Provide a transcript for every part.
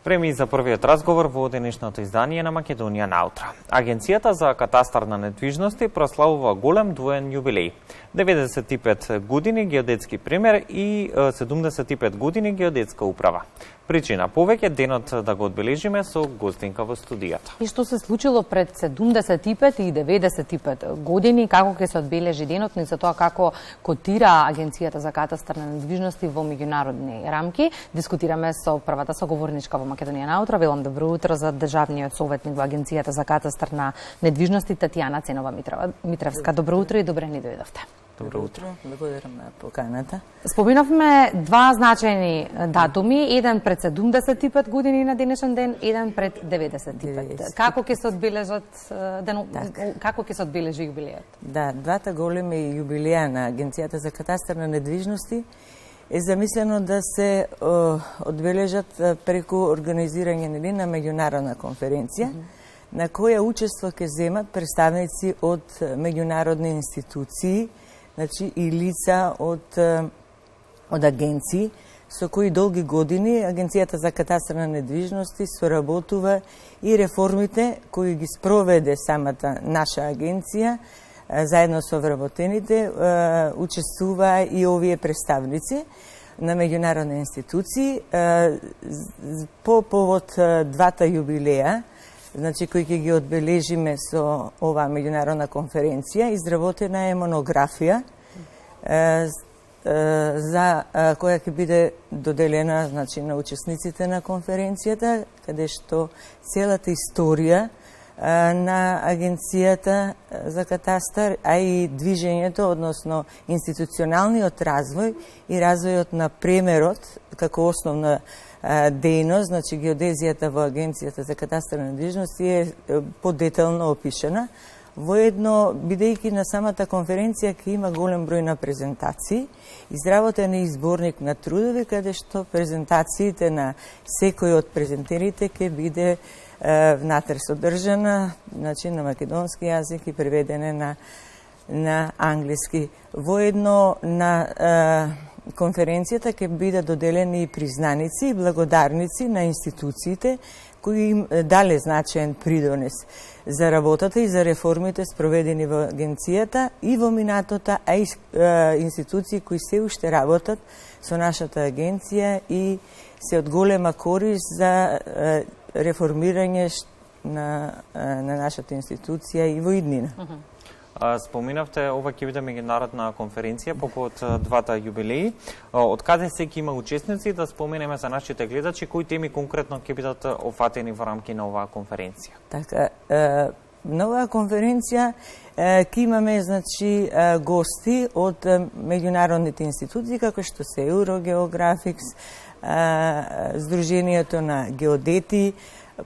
Време за првиот разговор во денешното издание на Македонија наутра. Агенцијата за катастар на недвижности прославува голем двоен јубилеј. 95 години геодетски премер и 75 години геодетска управа. Причина повеќе денот да го одбележиме со гостинка во студијата. И што се случило пред 75 и 95 години, како ќе се одбележи денот, но и за тоа како котира Агенцијата за катастар на недвижности во меѓународни рамки, дискутираме со првата соговорничка во Македонија наутра. Велам добро утро за државниот советник во Агенцијата за катастар на недвижности Татјана Ценова Митревска. Добро утро и добре ни дојдовте. Добро утро. Благодарам на поканата. Споминавме два значајни датуми, еден пред 75 години на денешен ден, еден пред 95. Како ќе се одбележат како ќе се одбележи јубилејот? Да, двата големи јубилеја на Агенцијата за катастар на недвижности е замислено да се одбележат преку организирање на меѓународна конференција, на која учество ќе земат представници од меѓународни институции, значи и лица од агенции, со кои долги години Агенцијата за катастар на недвижности соработува и реформите кои ги спроведе самата наша агенција, заедно со вработените, учествува и овие представници на меѓународни институции. По повод двата јубилеја, значи кои ќе ги одбележиме со оваа меѓународна конференција, изработена е монографија за која ќе биде доделена, значи, на учесниците на конференцијата, каде што целата историја на Агенцијата за катастар, а и движењето, односно институционалниот развој и развојот на премерот како основна дејност, значи геодезијата во Агенцијата за катастар на недвижности е подетално опишена. Воедно, бидејќи на самата конференција ќе има голем број на презентации, изработен е изборник на трудови, каде што презентациите на секој од презентерите ќе биде внатре содржана, значи на македонски јазик и преведене на англиски. Воедно на конференцијата ќе бидат доделени и признаници и благодарници на институциите кои им дале значаен придонес за работата и за реформите спроведени во агенцијата и во минатото, а и институции кои се уште работат со нашата агенција и се од голема корист за реформирање на нашата институција и во иднина. Споминавте, ова ќе биде меѓународна конференција по повод двата јубилеи. Од каде се ќе има учесници, да споменеме за нашите гледачи, кои теми конкретно ќе бидат офатени во рамки на оваа конференција? Така, на оваа конференција ќе имаме, значи, гости од меѓународните институции, како што се Eurogеографикс, Сдруженијето на геодети,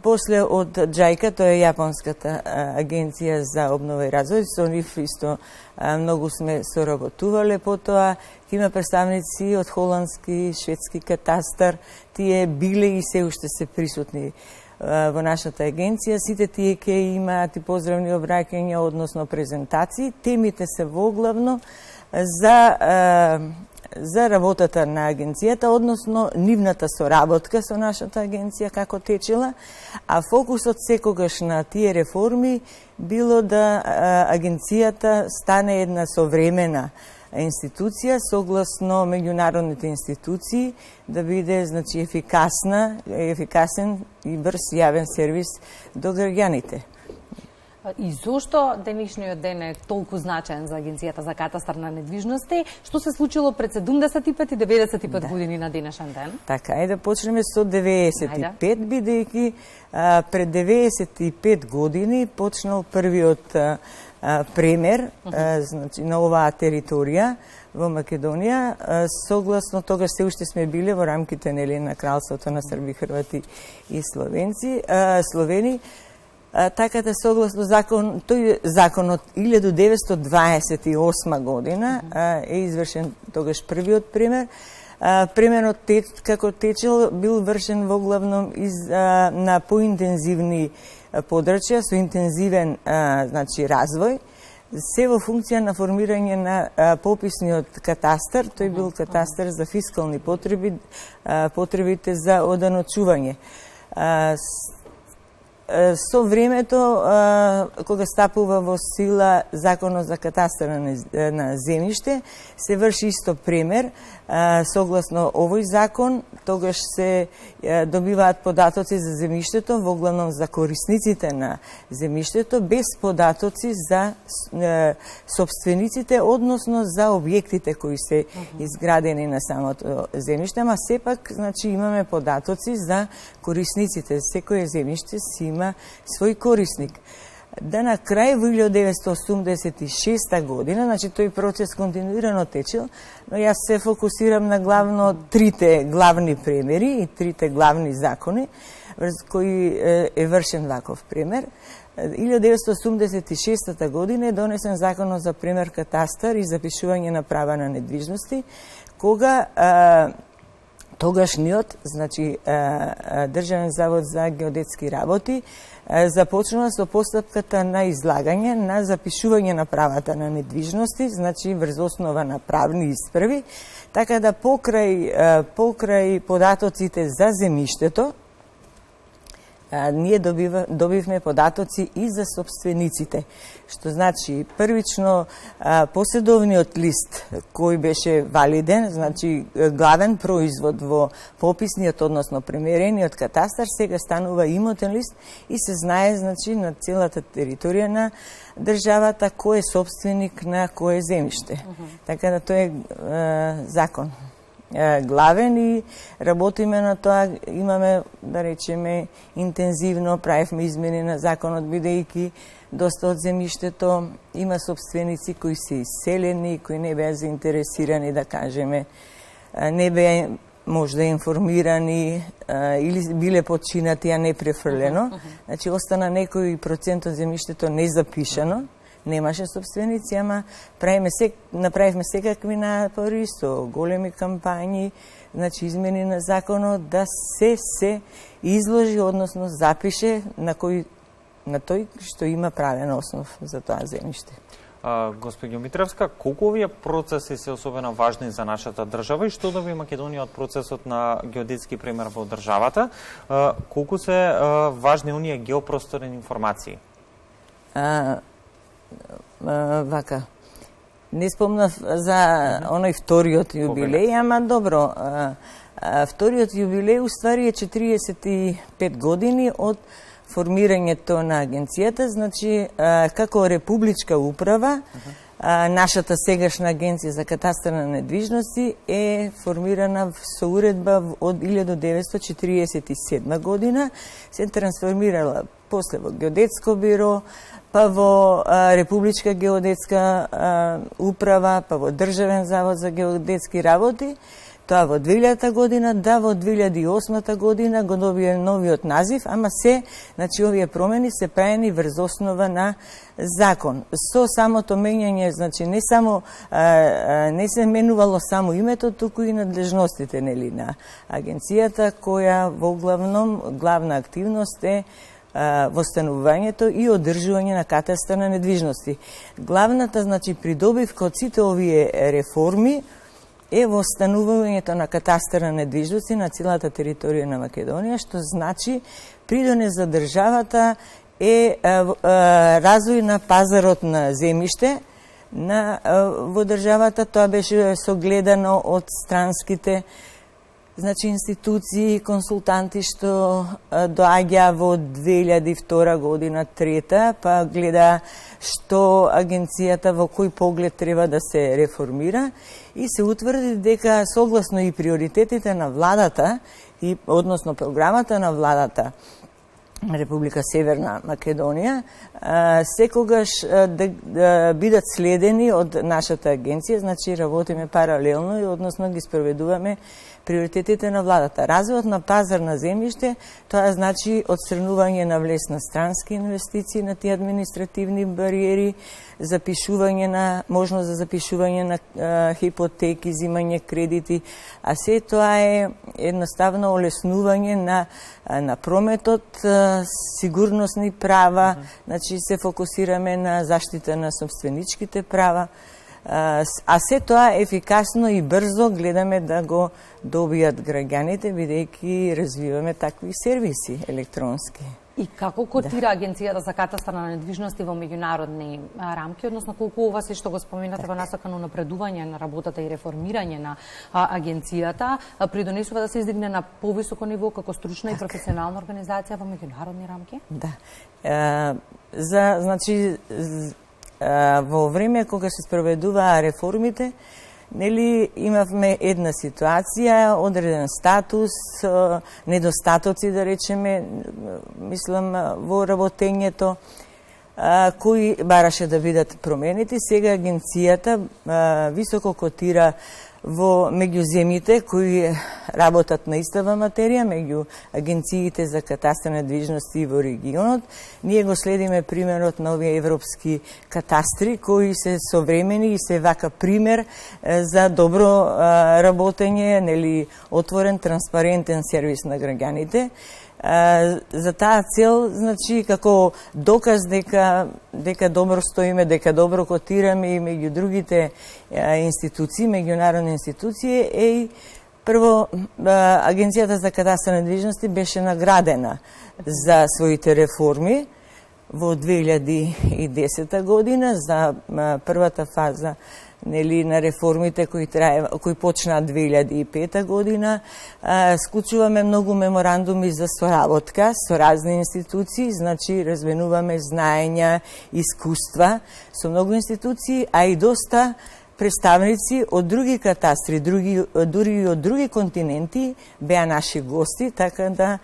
после од JICA, тоа е Јапонската агенција за обнова и развој, со нив исто многу сме соработувале. Потоа ќе има представници од холандски, шведски катастар, тие биле и се уште се присутни во нашата агенција. Сите тие ќе имаат и поздравни обраќања, односно презентации. Темите се воглавно за работата на агенцијата, односно нивната соработка со нашата агенција како течела, а фокусот секогаш на тие реформи било да агенцијата стане една современа институција согласно меѓународните институции, да биде, значи, ефикасен и брз јавен сервис до граѓаните. И зошто денешниот ден е толку значаен за Агенцијата за катастар на недвижности? Што се случило пред 75 и 95 години на денешен ден? Така, да почнеме со 95, бидејќи пред 95 години почнал првиот премер, значи, на оваа територија во Македонија, согласно тогаш се уште сме биле во рамките на кралството на Срби, Хрвати и Словени. Така да согласно законот 1928 година е извршен тогаш првиот премер. Премерот како течел бил вршен во главном на поинтензивни подрачја со интензивен, значи, развој, се во функција на формирање на пописниот катастар. Тој бил катастар за фискални потреби, потребите за оданочување. Со времето, кога стапува во сила Законот за катастар на земјиште, се врши исто премер. Согласно овој закон, тогаш се добиваат податоци за земјиштето, во главном за корисниците на земјиштето, без податоци за собствениците, односно за објектите кои се изградени на самото земјиште, ама сепак, значи, имаме податоци за корисниците. Секој земјиште си има свој корисник. Да на крај во 1986 година, значи тој процес континуирано течел, но јас се фокусирам на главно трите главни премери и трите главни закони, врз кои е вршен ваков премер. 1986 година е донесен Законот за премер катастар и запишување на права на недвижности, кога тогашниот, значи Државен завод за геодетски работи, започнува со постапката на излагање, на запишување на правата на недвижности, значи врз основа на правни исправи, така да покрај податоците за земјиштето, ние добивме податоци и за собствениците. Што значи, првично поседовниот лист кој беше валиден, значи главен производ во пописниот, односно премерениот катастар, сега станува имотен лист и се знае, значи, на целата територија на државата кој е собственик на кое земјиште. Така да тој е закон главен и работиме на тоа, имаме, да речеме, интензивно, правевме измени на законот, бидејќи доста од земјиштето има собственици кои се иселени, кои не беа заинтересирани, да кажеме, не беа можда информирани или биле починати, а не префрлено. Значи, остана некој процент од земјиштето незапишано, немаше собственици, ама направивме секакви напори со големи кампањи, значи измени на законот да се изложи, односно запише на тој што има правен основ за тоа земјиште. Господино Митревска, колку овие процеси се особено важни за нашата држава и што доби Македонија од процесот на геодетски премер во државата? Колку се важни оние геопросторни информации? Вака, не спомнав за оној вториот јубилеј, ама добро, вториот јубилеј уствари е 45 години од формирањето на агенцијата, значи како републичка управа, нашата сегашна агенција за катастар на недвижности е формирана со уредба од 1947 година, се трансформирала после во геодетско биро, па во Републичка геодетска управа, па во Државен завод за геодетски работи. Тоа во 2000 година, да во 2008 година го добие новиот назив, ама значи овие промени се правени врз основа на закон. Со самото менјање, значи не се менувало само името, туку и надлежностите, нели, на агенцијата, која во главна активност е восстановувањето и одржување на катастар на недвижности. Главната, значи, придобивка од сите овие реформи е восстановувањето на катастар на недвижности на целата територија на Македонија, што значи придонес за државата е развој на пазарот на земјиште во државата. Тоа беше согледано од странските, значи, институции, консултанти што доаѓа во 2002 година, трета, па гледа што агенцијата во кој поглед треба да се реформира и се утврди дека согласно и приоритетите на владата, и односно програмата на владата Република Северна Македонија, секогаш да бидат следени од нашата агенција, значи работиме паралелно и односно ги спроведуваме приоритетите на владата. Развојот на пазар на земјиште, тоа значи отстранување на влез на странски инвестиции, на тие административни бариери, запишување на можност за запишување на хипотеки, зимање кредити, а се тоа е едноставно олеснување на прометот, сигурносни права, значи се фокусираме на заштита на собственичките права. а се тоа ефикасно и брзо гледаме да го добијат граѓаните, бидејќи развиваме такви сервиси електронски. И како котира Агенцијата за катастар на недвижности во меѓународни рамки, односно колку ова се што го споменате во насока на напредување на работата и реформирање на агенцијата придонесува да се издигне на повисоко ниво како стручна и професионална организација во меѓународни рамки? Да. Значи во време кога се спроведуваа реформите, нели имавме една ситуација, одреден статус, недостатоци, да речеме, мислам, во работењето, кои бараше да бидат променети. Сега агенцијата високо котира во меѓу земјите кои работат на истава материја, меѓу агенциите за катастар недвижности во регионот. Ние го следиме примерот на овие европски катастри кои се современи и се вака пример за добро работење, нели отворен, транспарентен сервис на граѓаните. За таа цел, значи, како доказ дека добро стоиме, дека добро котираме и меѓу другите институции, меѓународни институции, и прво Агенцијата за катастар недвижности беше наградена за своите реформи во 2010 година за првата фаза, нели, на реформите кои почнаа 2005 година. Склучуваме многу меморандуми за соработка со разни институции, значи разменуваме знаења, искуства со многу институции, а и доста представници од други катастри, дури и од други континенти беа наши гости, така да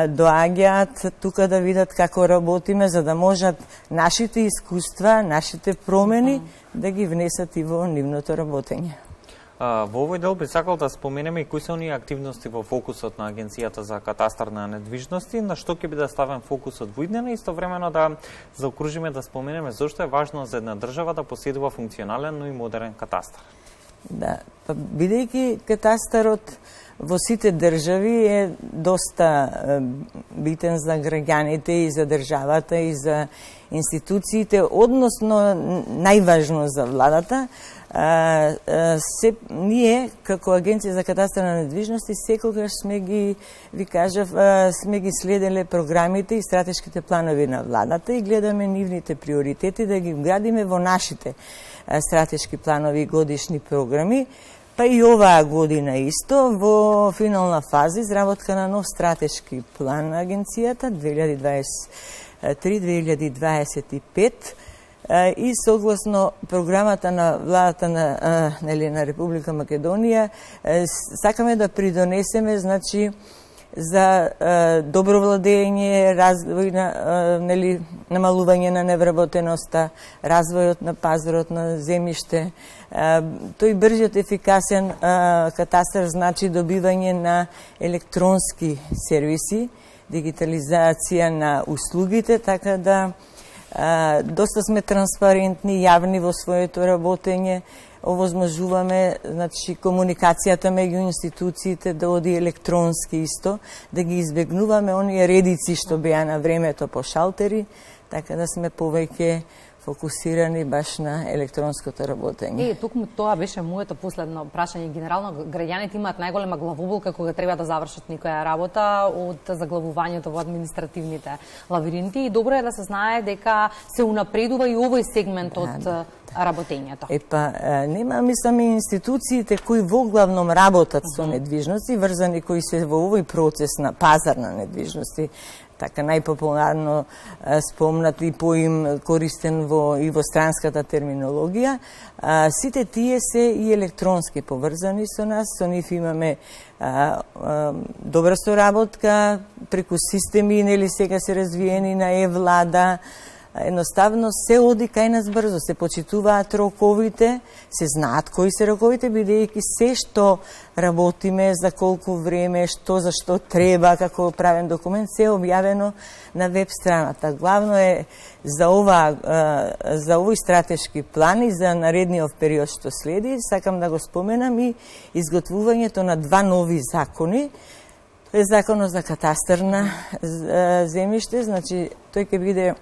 доаѓаат тука да видат како работиме, за да можат нашите искуства, нашите промени да ги внесат и во нивното работење. Во овој дел би сакал да споменеме и кои се оние активности во фокусот на Агенцијата за катастар на недвижности, на што ќе биде ставен фокусот во иднина, истовремено да заокружиме да споменеме зошто е важно за една држава да поседува функционален, но и модерен катастар. Да, па бидејќи катастарот во сите држави е доста битен за граѓаните и за државата и за институциите, односно најважно за владата, ние како Агенција за катастар на недвижности секогаш сме ги, ви кажав, сме ги следеле програмите и стратешките планови на владата и гледаме нивните приоритети да ги градиме во нашите стратешки планови и годишни програми. Па и оваа година исто во финална фаза изработка на нов стратешки план на агенцијата 2023-2025 и согласно програмата на владата на Република Македонија сакаме да придонесеме, значи, за добро владење, развој на намалување на невработеноста, развојот на пазарот на земјиште. Тој брзиот ефикасен катастар значи добивање на електронски сервиси, дигитализација на услугите, така да доста сме транспарентни, јавни во своето работење, овозможуваме, значи, комуникацијата меѓу институциите да оди електронски исто, да ги избегнуваме оние редици што беа на времето по шалтери, така да сме повеќе фокусирани баш на електронското работење. Токму тоа беше моето последно прашање. Генерално, граѓаните имаат најголема главоболка кога треба да завршат некоја работа од заглавувањето во административните лабиринти и добро е да се знае дека се унапредува и овој сегмент од работењето. Нема, мислам, и институциите кои во главном работат со недвижности, врзани кои се во овој процес на пазар на недвижности, така најпопуларно спомнат и поим користен и во странската терминологија. Сите тие се и електронски поврзани со нас, со нив имаме добра соработка преку системи, нели сега се развиени на е-влада. Едноставно се оди кај нас брзо, се почитуваат роковите, се знаат кои се роковите, бидејќи се што работиме, за колку време, што за што треба, како правен документ, се објавено на веб страната. Главно е за овој стратешки план и за наредниот период што следи, сакам да го споменам и изготвувањето на два нови закони. Тоа е законот за катастар на земјиште, значи тој ќе биде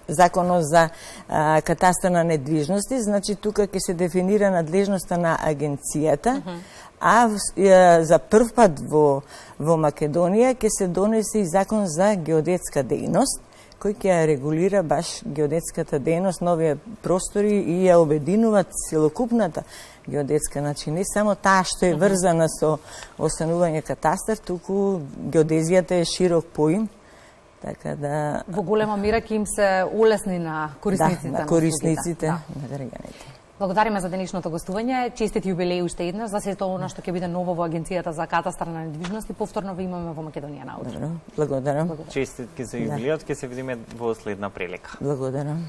Законот за катастар на недвижности, значи тука ќе се дефинира надлежноста на агенцијата, а за прв пат во Македонија ќе се донесе и закон за геодетска дејност, кој ќе ја регулира баш геодетската дејност, новија простори и ја обединува целокупната геодетска, значи не само таа што е врзана со останување катастар, туку геодезијата е широк поим. Така да Во голема мера ќе им се улесни на корисниците. на корисниците, на граѓаните. Благодариме за денешното гостување. Честит јубилеј уште еднаш за сето она што ќе биде ново во Агенцијата за катастар на недвижности. Повторно ви имаме во Македонија наутро. Добро, благодарам. Честитки за јубилеот, ќе се видиме во следна прилика. Благодарам.